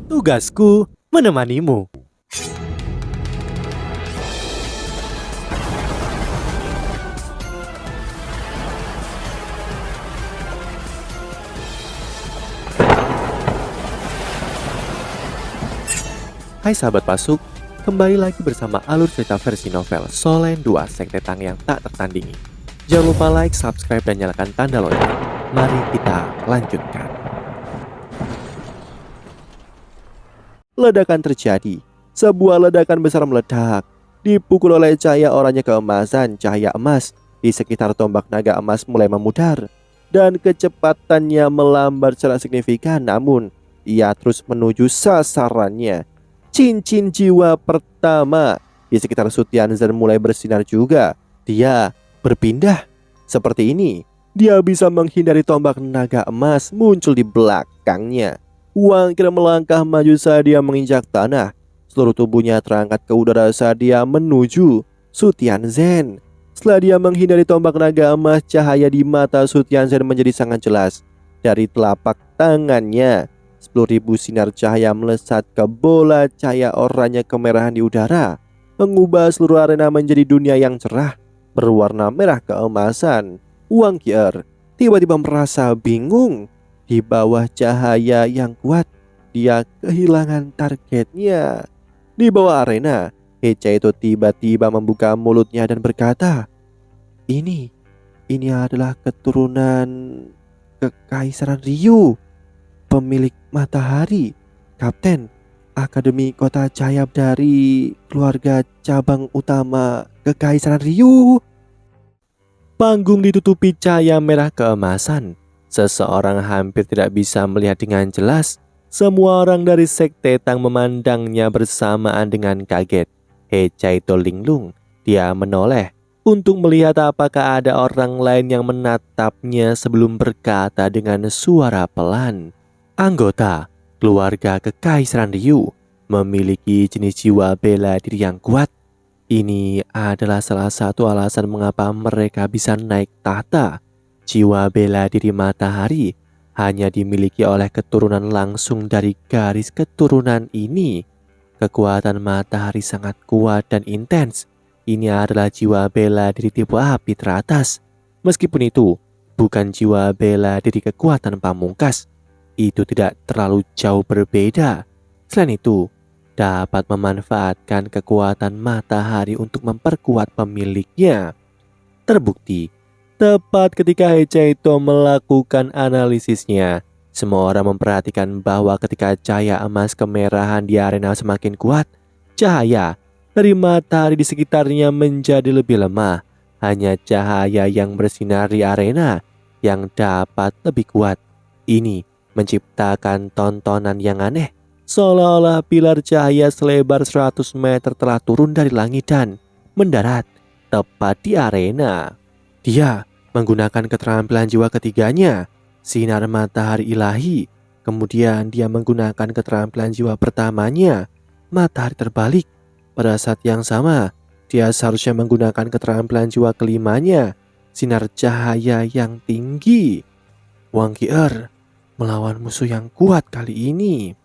Tugasku menemanimu. Hai sahabat Pasuk, kembali lagi bersama alur cerita versi novel Solen 2 Sekte Tang yang tak tertandingi. Jangan lupa like, subscribe, dan nyalakan tanda lonceng. Mari kita lanjutkan. Ledakan terjadi. Sebuah ledakan besar meledak, dipukul oleh cahaya oranye keemasan. Cahaya emas di sekitar tombak naga emas mulai memudar, dan kecepatannya melambat secara signifikan. Namun, ia terus menuju sasarannya. Cincin jiwa pertama di sekitar Sutianzen mulai bersinar juga. Dia berpindah. Seperti ini, dia bisa menghindari tombak naga emas muncul di belakangnya. Wangkir melangkah maju saat dia menginjak tanah. Seluruh tubuhnya terangkat ke udara saat dia menuju Sutianzen. Setelah dia menghindari tombak naga emas, cahaya di mata Sutianzen menjadi sangat jelas. Dari telapak tangannya, 10.000 sinar cahaya melesat ke bola cahaya oranye kemerahan di udara, mengubah seluruh arena menjadi dunia yang cerah berwarna merah keemasan. Wang Qier tiba-tiba merasa bingung. Di bawah cahaya yang kuat, dia kehilangan targetnya. Di bawah arena, Hecha itu tiba-tiba membuka mulutnya dan berkata, Ini adalah keturunan Kekaisaran Ryu, pemilik matahari, Kapten Akademi Kota Cahaya dari keluarga cabang utama Kekaisaran Ryu. Panggung ditutupi cahaya merah keemasan. Seseorang hampir tidak bisa melihat dengan jelas. Semua orang dari Sekte Tang memandangnya bersamaan dengan kaget. Hecha itu linglung. Dia menoleh untuk melihat apakah ada orang lain yang menatapnya sebelum berkata dengan suara pelan, Anggota keluarga Kekaisaran Ryu memiliki jenis jiwa bela diri yang kuat. Ini adalah salah satu alasan mengapa mereka bisa naik tahta. Jiwa bela diri matahari hanya dimiliki oleh keturunan langsung dari garis keturunan ini. Kekuatan matahari sangat kuat dan intens. Ini adalah jiwa bela diri tipe api teratas. Meskipun itu bukan jiwa bela diri kekuatan pamungkas, itu tidak terlalu jauh berbeda. Selain itu, dapat memanfaatkan kekuatan matahari untuk memperkuat pemiliknya. Terbukti, tepat ketika Hecha itu melakukan analisisnya, semua orang memperhatikan bahwa ketika cahaya emas kemerahan di arena semakin kuat, cahaya dari matahari di sekitarnya menjadi lebih lemah. Hanya cahaya yang bersinar di arena yang dapat lebih kuat. Ini menciptakan tontonan yang aneh, seolah-olah pilar cahaya selebar 100 meter telah turun dari langit dan mendarat tepat di arena. Dia menggunakan keterampilan jiwa ketiganya, sinar matahari ilahi. Kemudian dia menggunakan keterampilan jiwa pertamanya, matahari terbalik. Pada saat yang sama, dia seharusnya menggunakan keterampilan jiwa kelimanya, sinar cahaya yang tinggi. Wang Qier melawan musuh yang kuat kali ini.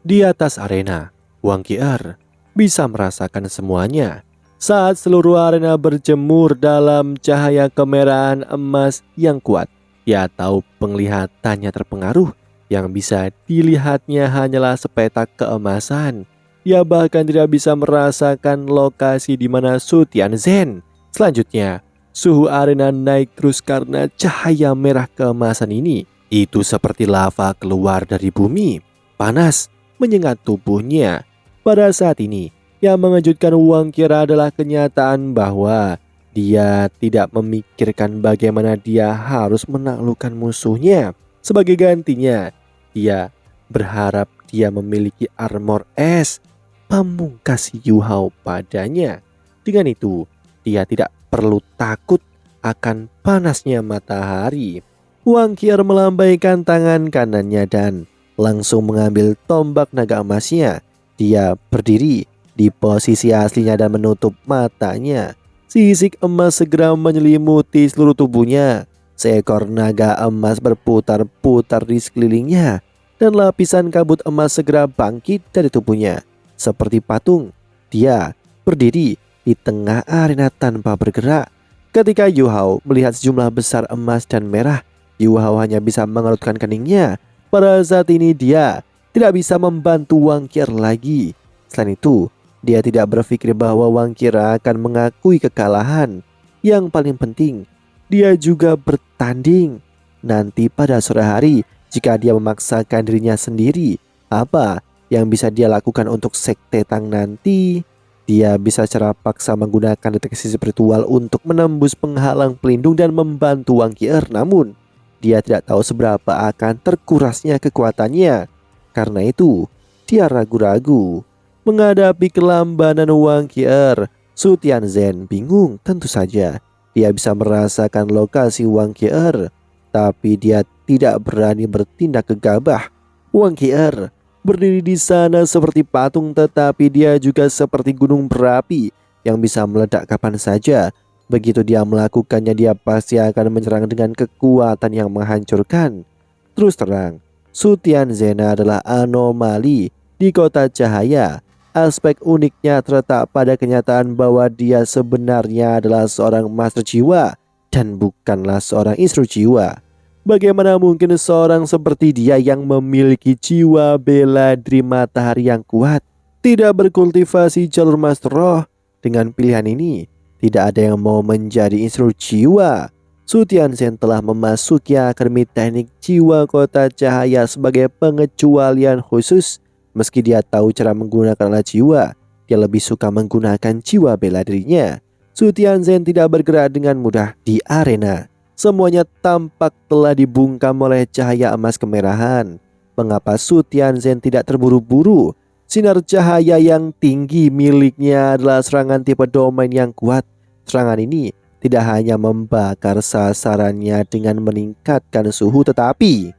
Di atas arena, Wang Qier bisa merasakan semuanya. Saat seluruh arena berjemur dalam cahaya kemerahan emas yang kuat, dia tahu penglihatannya terpengaruh. Yang bisa dilihatnya hanyalah sepetak keemasan. Dia bahkan tidak bisa merasakan lokasi di mana Sutianzen. Selanjutnya, suhu arena naik terus karena cahaya merah keemasan ini. Itu seperti lava keluar dari bumi. Panas menyengat tubuhnya. Pada saat ini, yang mengejutkan Wang Qier adalah kenyataan bahwa dia tidak memikirkan bagaimana dia harus menaklukkan musuhnya. Sebagai gantinya, dia berharap dia memiliki armor es pamungkas Yu Hao padanya. Dengan itu, dia tidak perlu takut akan panasnya matahari. Wang Qier melambaikan tangan kanannya dan langsung mengambil tombak naga emasnya. Dia berdiri di posisi aslinya dan menutup matanya. Sisik emas segera menyelimuti seluruh tubuhnya. Seekor naga emas berputar-putar di sekelilingnya dan lapisan kabut emas segera bangkit dari tubuhnya. Seperti patung, dia berdiri di tengah arena tanpa bergerak. Ketika Yu Hao melihat sejumlah besar emas dan merah, Yu Hao hanya bisa mengerutkan keningnya. Pada saat ini dia tidak bisa membantu Wang Qier lagi. Selain itu, dia tidak berpikir bahwa Wang Qier akan mengakui kekalahan. Yang paling penting, dia juga bertanding. Nanti pada sore hari, jika dia memaksakan dirinya sendiri, apa yang bisa dia lakukan untuk Sekte Tang nanti? Dia bisa secara paksa menggunakan deteksi spiritual untuk menembus penghalang pelindung dan membantu Wang Qier. Namun, dia tidak tahu seberapa akan terkurasnya kekuatannya. Karena itu, dia ragu-ragu menghadapi kelambanan Wang Qier. Su Tianzhen bingung tentu saja. Dia bisa merasakan lokasi Wang Qier, tapi dia tidak berani bertindak gegabah. Wang Qier berdiri di sana seperti patung, tetapi dia juga seperti gunung berapi yang bisa meledak kapan saja. Begitu dia melakukannya, dia pasti akan menyerang dengan kekuatan yang menghancurkan. Terus terang, Su Tianzhen adalah anomali di kota cahaya. Aspek uniknya terletak pada kenyataan bahwa dia sebenarnya adalah seorang master jiwa dan bukanlah seorang instru jiwa. Bagaimana mungkin seorang seperti dia yang memiliki jiwa bela diri matahari yang kuat tidak berkultivasi jalur master roh? Dengan pilihan ini, tidak ada yang mau menjadi instru jiwa. Su Tianzhen telah memasuki Akademi Teknik Jiwa Kota Cahaya sebagai pengecualian khusus. Meski dia tahu cara menggunakan alat jiwa, dia lebih suka menggunakan jiwa bela dirinya. Su Tianzhen tidak bergerak dengan mudah di arena. Semuanya tampak telah dibungkam oleh cahaya emas kemerahan. Mengapa Su Tianzhen tidak terburu-buru? Sinar cahaya yang tinggi miliknya adalah serangan tipe domain yang kuat. Serangan ini tidak hanya membakar sasarannya dengan meningkatkan suhu, tetapi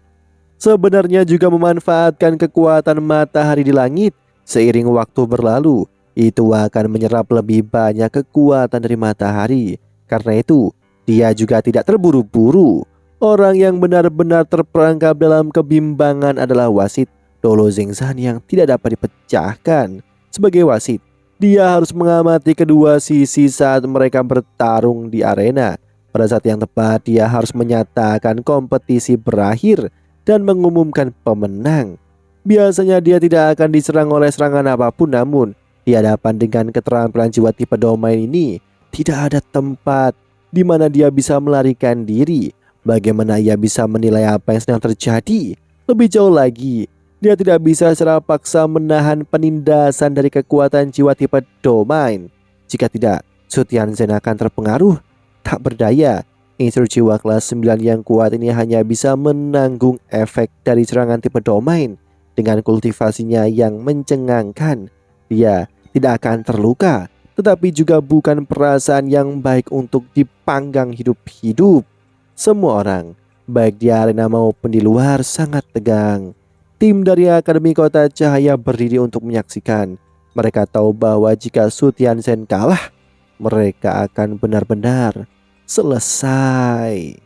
sebenarnya juga memanfaatkan kekuatan matahari di langit. Seiring waktu berlalu, itu akan menyerap lebih banyak kekuatan dari matahari. Karena itu, dia juga tidak terburu-buru. Orang yang benar-benar terperangkap dalam kebimbangan adalah wasit Dolo Zengzan yang tidak dapat dipecahkan. Sebagai wasit, dia harus mengamati kedua sisi saat mereka bertarung di arena. Pada saat yang tepat, dia harus menyatakan kompetisi berakhir dan mengumumkan pemenang. Biasanya dia tidak akan diserang oleh serangan apapun, namun di hadapan dengan keterampilan jiwa tipe domain ini, tidak ada tempat di mana dia bisa melarikan diri. Bagaimana ia bisa menilai apa yang sedang terjadi? Lebih jauh lagi, dia tidak bisa secara paksa menahan penindasan dari kekuatan jiwa tipe domain. Jika tidak, Su Tianzhen akan terpengaruh. Tak berdaya, instru jiwa kelas 9 yang kuat ini hanya bisa menanggung efek dari serangan tipe domain. Dengan kultivasinya yang mencengangkan, dia tidak akan terluka, tetapi juga bukan perasaan yang baik untuk dipanggang hidup-hidup. Semua orang, baik di arena maupun di luar, sangat tegang. Tim dari Akademi Kota Cahaya berdiri untuk menyaksikan. Mereka tahu bahwa jika Su Tianzhen kalah, mereka akan benar-benar selesai.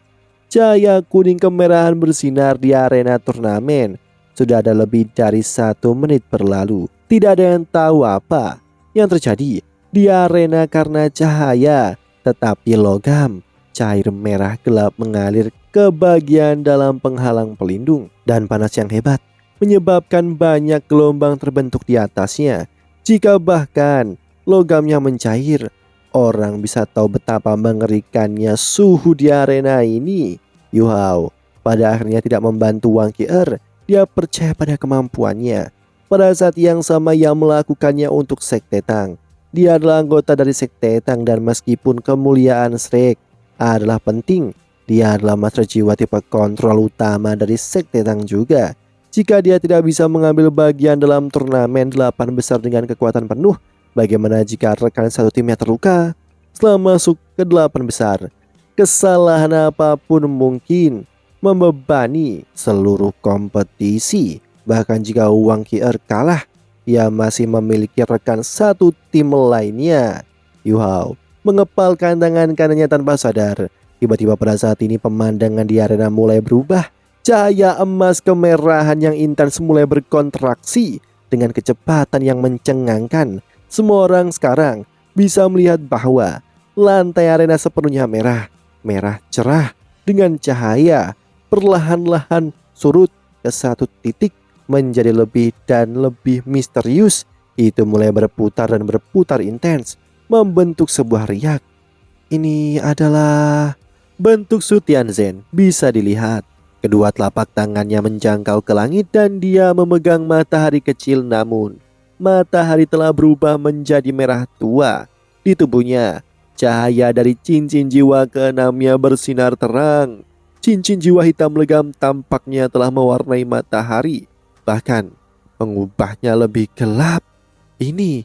Cahaya kuning kemerahan bersinar di arena turnamen. Sudah ada lebih dari 1 menit berlalu. Tidak ada yang tahu apa yang terjadi di arena karena cahaya, tetapi logam cair merah gelap mengalir ke bagian dalam penghalang pelindung, dan panas yang hebat menyebabkan banyak gelombang terbentuk di atasnya. Jika bahkan logamnya mencair, orang bisa tahu betapa mengerikannya suhu di arena ini. Yu Hao pada akhirnya tidak membantu Wang Qier. Dia percaya pada kemampuannya. Pada saat yang sama ia melakukannya untuk Sekte Tang. Dia adalah anggota dari Sekte Tang, dan meskipun kemuliaan Shrek adalah penting, dia adalah master jiwa tipe kontrol utama dari Sekte Tang juga. Jika dia tidak bisa mengambil bagian dalam turnamen 8 besar dengan kekuatan penuh, bagaimana jika rekan satu timnya terluka setelah masuk ke 8 besar? Kesalahan apapun mungkin membebani seluruh kompetisi. Bahkan jika Wang Qier kalah, ia masih memiliki rekan satu tim lainnya. Yu Hao mengepalkan tangan kanannya tanpa sadar. Tiba-tiba pada saat ini pemandangan di arena mulai berubah. Cahaya emas kemerahan yang intens mulai berkontraksi dengan kecepatan yang mencengangkan. Semua orang sekarang bisa melihat bahwa lantai arena sepenuhnya merah, merah cerah dengan cahaya perlahan-lahan surut ke satu titik menjadi lebih dan lebih misterius. Itu mulai berputar dan berputar intens, membentuk sebuah riak. Ini adalah bentuk Su Tianzhen bisa dilihat. Kedua telapak tangannya menjangkau ke langit dan dia memegang matahari kecil, namun matahari telah berubah menjadi merah tua. Di tubuhnya, cahaya dari cincin jiwa keenamnya bersinar terang. Cincin jiwa hitam legam tampaknya telah mewarnai matahari, bahkan mengubahnya lebih gelap. Ini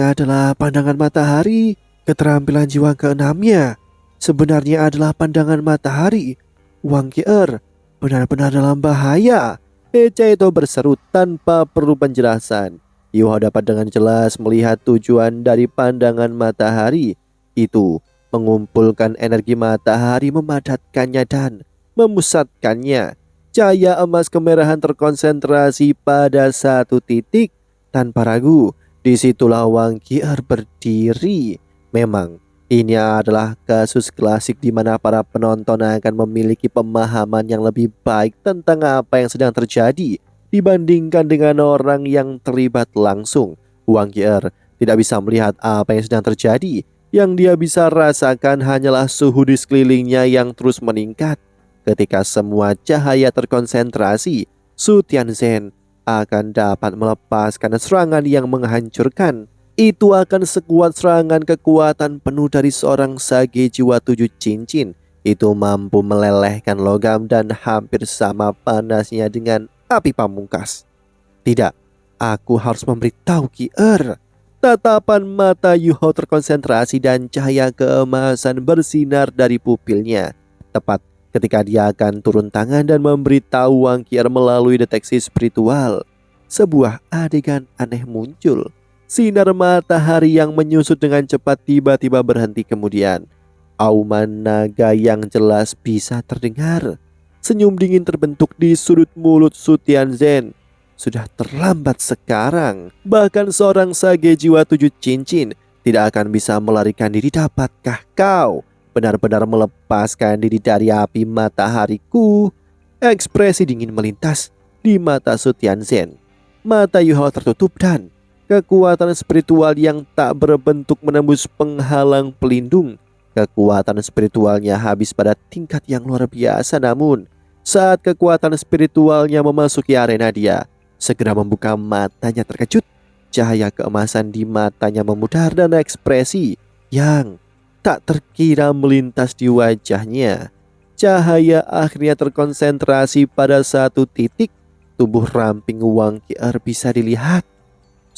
adalah pandangan matahari. Keterampilan jiwa keenamnya sebenarnya adalah pandangan matahari. Wang Qier benar-benar dalam bahaya. Ecaito berseru tanpa perlu penjelasan. Yu Hao dapat dengan jelas melihat tujuan dari pandangan matahari itu, mengumpulkan energi matahari, memadatkannya dan memusatkannya. Cahaya emas kemerahan terkonsentrasi pada satu titik. Tanpa ragu, disitulah Wang Qier berdiri. Memang ini adalah kasus klasik di mana para penonton akan memiliki pemahaman yang lebih baik tentang apa yang sedang terjadi dibandingkan dengan orang yang terlibat langsung. Wang Qier tidak bisa melihat apa yang sedang terjadi. Yang dia bisa rasakan hanyalah suhu di sekelilingnya yang terus meningkat. Ketika semua cahaya terkonsentrasi, Su Tianzhen akan dapat melepaskan serangan yang menghancurkan. Itu akan sekuat serangan kekuatan penuh dari seorang sage jiwa 7 cincin. Itu mampu melelehkan logam dan hampir sama panasnya dengan api pamungkas. Tidak, aku harus memberitahu Qier. Tatapan mata Yu Hao terkonsentrasi dan cahaya keemasan bersinar dari pupilnya. Tepat ketika dia akan turun tangan dan memberitahu Wang Qier melalui deteksi spiritual, sebuah adegan aneh muncul. Sinar matahari yang menyusut dengan cepat tiba-tiba berhenti, kemudian auman naga yang jelas bisa terdengar. Senyum dingin terbentuk di sudut mulut Su Tianzhen. Sudah terlambat sekarang. Bahkan seorang sage jiwa 7 cincin tidak akan bisa melarikan diri. Dapatkah kau benar-benar melepaskan diri dari api matahariku? Ekspresi dingin melintas di mata Su Tianzhen. Mata Yu Hao tertutup dan kekuatan spiritual yang tak berbentuk menembus penghalang pelindung. Kekuatan spiritualnya habis pada tingkat yang luar biasa. Namun saat kekuatan spiritualnya memasuki arena, dia segera membuka matanya terkejut. Cahaya keemasan di matanya memudar dan ekspresi yang tak terkira melintas di wajahnya. Cahaya akhirnya terkonsentrasi pada satu titik. Tubuh ramping Wang Qier bisa dilihat.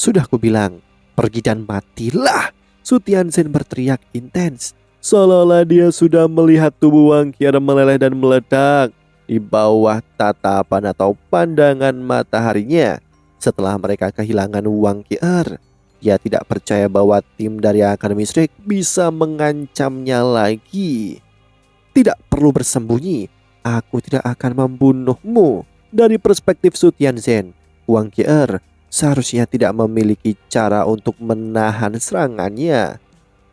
Sudah kubilang, pergi dan matilah. Su Tianzhen berteriak intens, seolah-olah dia sudah melihat tubuh Wang Qier meleleh dan meledak di bawah tatapan atau pandangan mataharinya. Setelah mereka kehilangan Wang Qier, dia tidak percaya bahwa tim dari Akademi Strike bisa mengancamnya lagi. Tidak perlu bersembunyi, aku tidak akan membunuhmu. Dari perspektif Su Tianzhen, Wang Qier seharusnya tidak memiliki cara untuk menahan serangannya.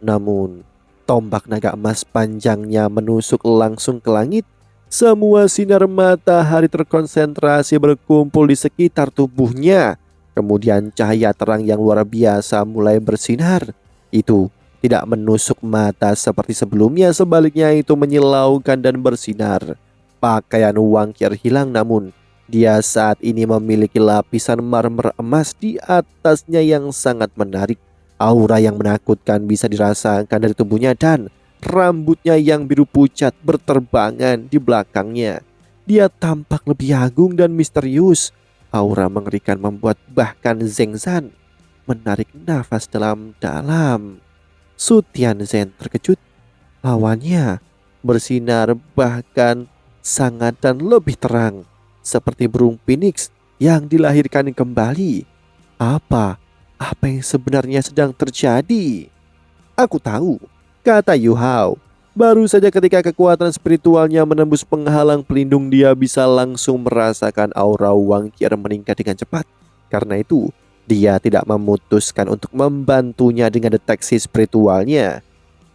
Namun, tombak naga emas panjangnya menusuk langsung ke langit. Semua sinar matahari terkonsentrasi berkumpul di sekitar tubuhnya. Kemudian cahaya terang yang luar biasa mulai bersinar. Itu tidak menusuk mata seperti sebelumnya, sebaliknya itu menyilaukan dan bersinar. Pakaian Wang Qier hilang, namun dia saat ini memiliki lapisan marmer emas di atasnya yang sangat menarik. Aura yang menakutkan bisa dirasakan dari tubuhnya dan rambutnya yang biru pucat berterbangan di belakangnya. Dia tampak lebih agung dan misterius. Aura mengerikan membuat bahkan Zheng Zhan menarik nafas dalam-dalam. Su Tianzhen terkejut. Lawannya bersinar bahkan sangat dan lebih terang, seperti burung phoenix yang dilahirkan kembali. Apa yang sebenarnya sedang terjadi? Aku tahu, kata Yu Hao. Baru saja ketika kekuatan spiritualnya menembus penghalang pelindung, dia bisa langsung merasakan aura Wang Qi'er meningkat dengan cepat. Karena itu, dia tidak memutuskan untuk membantunya dengan deteksi spiritualnya.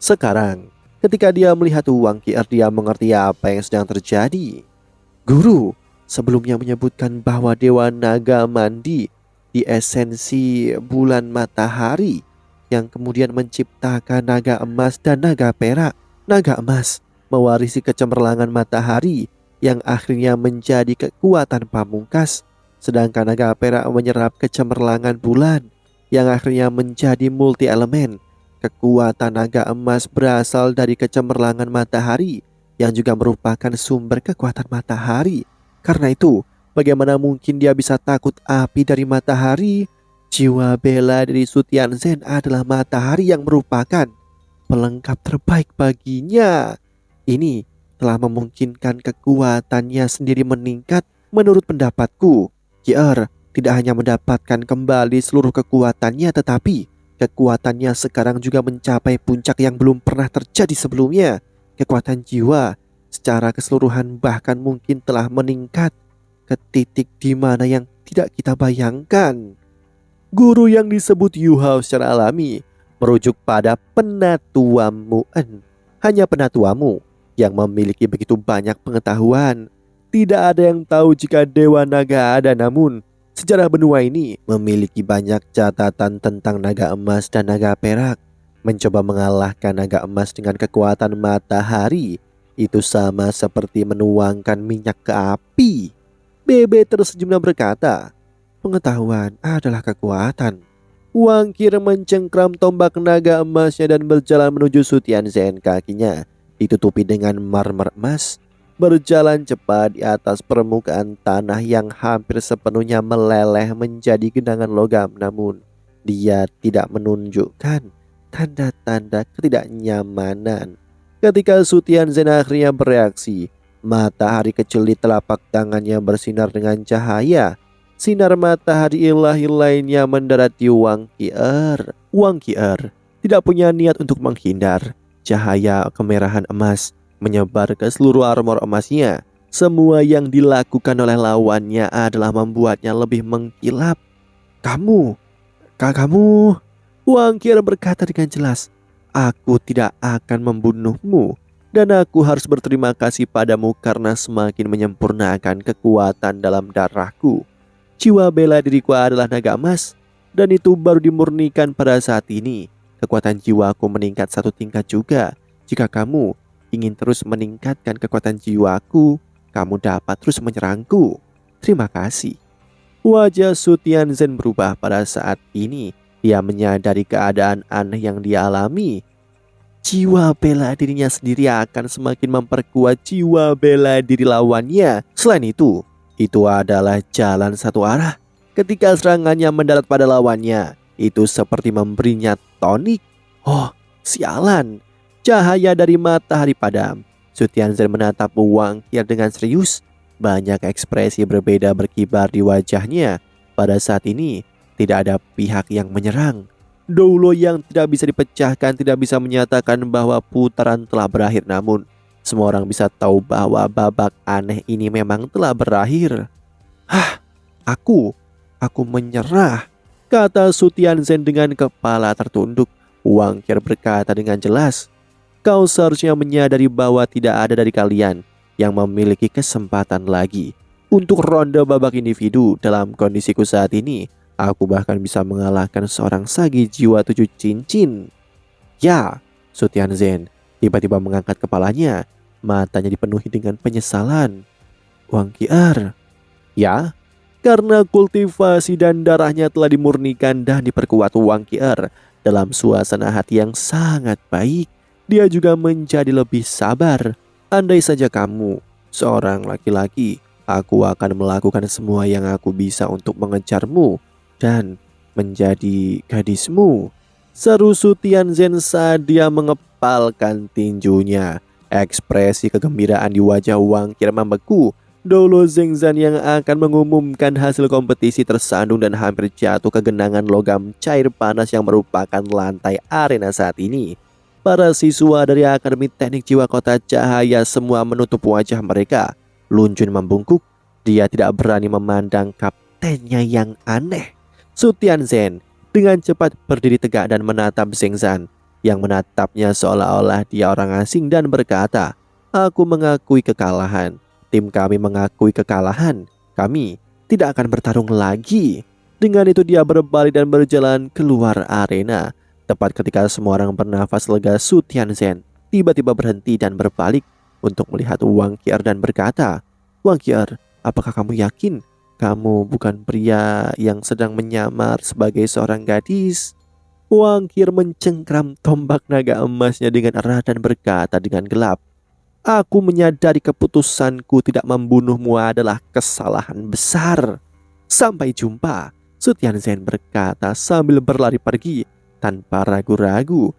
Sekarang, ketika dia melihat Wang Qi'er, dia mengerti apa yang sedang terjadi. Guru sebelumnya menyebutkan bahwa Dewa Naga mandi di esensi bulan matahari yang kemudian menciptakan naga emas dan naga perak. Naga emas mewarisi kecemerlangan matahari yang akhirnya menjadi kekuatan pamungkas, sedangkan naga perak menyerap kecemerlangan bulan yang akhirnya menjadi multi elemen. Kekuatan naga emas berasal dari kecemerlangan matahari yang juga merupakan sumber kekuatan matahari. Karena itu, bagaimana mungkin dia bisa takut api dari matahari? Jiwa bela diri Su Tianzhen adalah matahari yang merupakan pelengkap terbaik baginya. Ini telah memungkinkan kekuatannya sendiri meningkat. Menurut pendapatku, Qi'er tidak hanya mendapatkan kembali seluruh kekuatannya, tetapi kekuatannya sekarang juga mencapai puncak yang belum pernah terjadi sebelumnya. Kekuatan jiwa secara keseluruhan bahkan mungkin telah meningkat ke titik di mana yang tidak kita bayangkan. Guru yang disebut Yu Hao secara alami merujuk pada Penatua Mu'en. Hanya Penatuamu yang memiliki begitu banyak pengetahuan. Tidak ada yang tahu jika Dewa Naga ada, namun sejarah benua ini memiliki banyak catatan tentang naga emas dan naga perak. Mencoba mengalahkan naga emas dengan kekuatan matahari itu sama seperti menuangkan minyak ke api. Bebe tersenyum dan berkata, pengetahuan adalah kekuatan. Wang Qi'er mencengkram tombak naga emasnya dan berjalan menuju Su Tianzhen. Kakinya ditutupi dengan marmer emas, berjalan cepat di atas permukaan tanah yang hampir sepenuhnya meleleh menjadi genangan logam. Namun dia tidak menunjukkan tanda-tanda ketidaknyamanan. Ketika Su Tianzhen akhirnya bereaksi, matahari kecil di telapak tangannya bersinar dengan cahaya. Sinar matahari ilahi lainnya mendarat di Wang Qi'er. Wang Qi'er tidak punya niat untuk menghindar. Cahaya kemerahan emas menyebar ke seluruh armor emasnya. Semua yang dilakukan oleh lawannya adalah membuatnya lebih mengkilap. Kamu, Wang Qi'er berkata dengan jelas, aku tidak akan membunuhmu. Dan aku harus berterima kasih padamu karena semakin menyempurnakan kekuatan dalam darahku. Jiwa bela diriku adalah naga emas, dan itu baru dimurnikan pada saat ini. Kekuatan jiwaku meningkat satu tingkat juga. Jika kamu ingin terus meningkatkan kekuatan jiwaku, kamu dapat terus menyerangku. Terima kasih. Wajah Su Tianzhen berubah pada saat ini. Dia menyadari keadaan aneh yang dia alami. Jiwa bela dirinya sendiri akan semakin memperkuat jiwa bela diri lawannya. Selain itu adalah jalan satu arah. Ketika serangannya mendarat pada lawannya, itu seperti memberinya tonik. Oh, sialan. Cahaya dari matahari padam. Su Tianzhen menatap Wang Qi'er dengan serius. Banyak ekspresi berbeda berkibar di wajahnya. Pada saat ini, tidak ada pihak yang menyerang. Doulo yang tidak bisa dipecahkan tidak bisa menyatakan bahwa putaran telah berakhir, namun semua orang bisa tahu bahwa babak aneh ini memang telah berakhir. Aku menyerah, kata Su Tianzhen dengan kepala tertunduk. Wang Qi'er berkata dengan jelas, kau seharusnya menyadari bahwa tidak ada dari kalian yang memiliki kesempatan lagi. Untuk ronde babak individu dalam kondisiku saat ini, aku bahkan bisa mengalahkan seorang sagi jiwa 7 cincin. Ya, Su Tianzhen tiba-tiba mengangkat kepalanya, matanya dipenuhi dengan penyesalan. Wang Qi'er, ya, karena kultivasi dan darahnya telah dimurnikan dan diperkuat. Wang Qi'er dalam suasana hati yang sangat baik. Dia juga menjadi lebih sabar. Andai saja kamu seorang laki-laki, aku akan melakukan semua yang aku bisa untuk mengejarmu dan menjadi gadismu, seru Su Tianzhen saat dia mengepalkan tinjunya. Ekspresi kegembiraan di wajah Wang Qi'er membeku. Doulo Zhengzhan yang akan mengumumkan hasil kompetisi tersandung dan hampir jatuh ke genangan logam cair panas yang merupakan lantai arena saat ini. Para siswa dari Akademi Teknik Jiwa Kota Cahaya semua menutup wajah mereka. Lun Jun membungkuk. Dia tidak berani memandang kaptennya yang aneh. Su Tianzhen dengan cepat berdiri tegak dan menatap Zheng Zan yang menatapnya seolah-olah dia orang asing dan berkata, "Aku mengakui kekalahan. Tim kami mengakui kekalahan. Kami tidak akan bertarung lagi." Dengan itu dia berbalik dan berjalan keluar arena. Tepat ketika semua orang bernafas lega, Su Tianzhen tiba-tiba berhenti dan berbalik untuk melihat Wang Qier dan berkata, "Wang Qier, apakah kamu yakin kamu bukan pria yang sedang menyamar sebagai seorang gadis?" Wang Qier mencengkram tombak naga emasnya dengan erat dan berkata dengan gelap, "Aku menyadari keputusanku tidak membunuhmu adalah kesalahan besar. Sampai jumpa." Su Tianzhen berkata sambil berlari pergi tanpa ragu-ragu.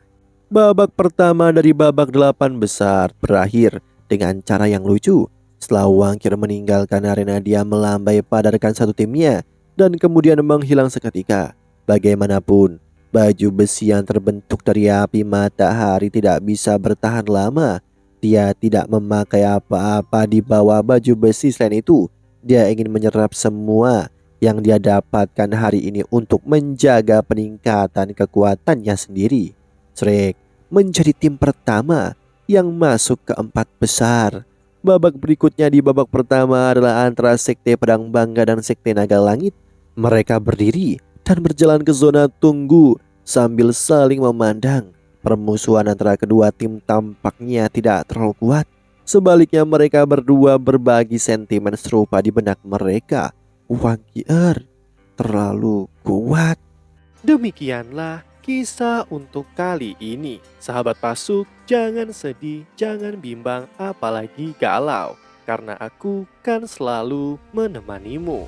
Babak pertama dari babak 8 besar berakhir dengan cara yang lucu. Setelah Wang Qier meninggalkan arena, dia melambai pada rekan satu timnya dan kemudian menghilang seketika. Bagaimanapun, baju besi yang terbentuk dari api matahari tidak bisa bertahan lama. Dia tidak memakai apa-apa di bawah baju besi. Selain itu, dia ingin menyerap semua yang dia dapatkan hari ini untuk menjaga peningkatan kekuatannya sendiri. Shrek menjadi tim pertama yang masuk ke 4 besar. Babak berikutnya di babak pertama adalah antara Sekte Pedang Bangga dan Sekte Naga Langit. Mereka berdiri dan berjalan ke zona tunggu sambil saling memandang. Permusuhan antara kedua tim tampaknya tidak terlalu kuat. Sebaliknya mereka berdua berbagi sentimen serupa di benak mereka. Wang Qier terlalu kuat. Demikianlah kisah untuk kali ini. Sahabat Pasuk, jangan sedih, jangan bimbang, apalagi galau, karena aku kan selalu menemanimu.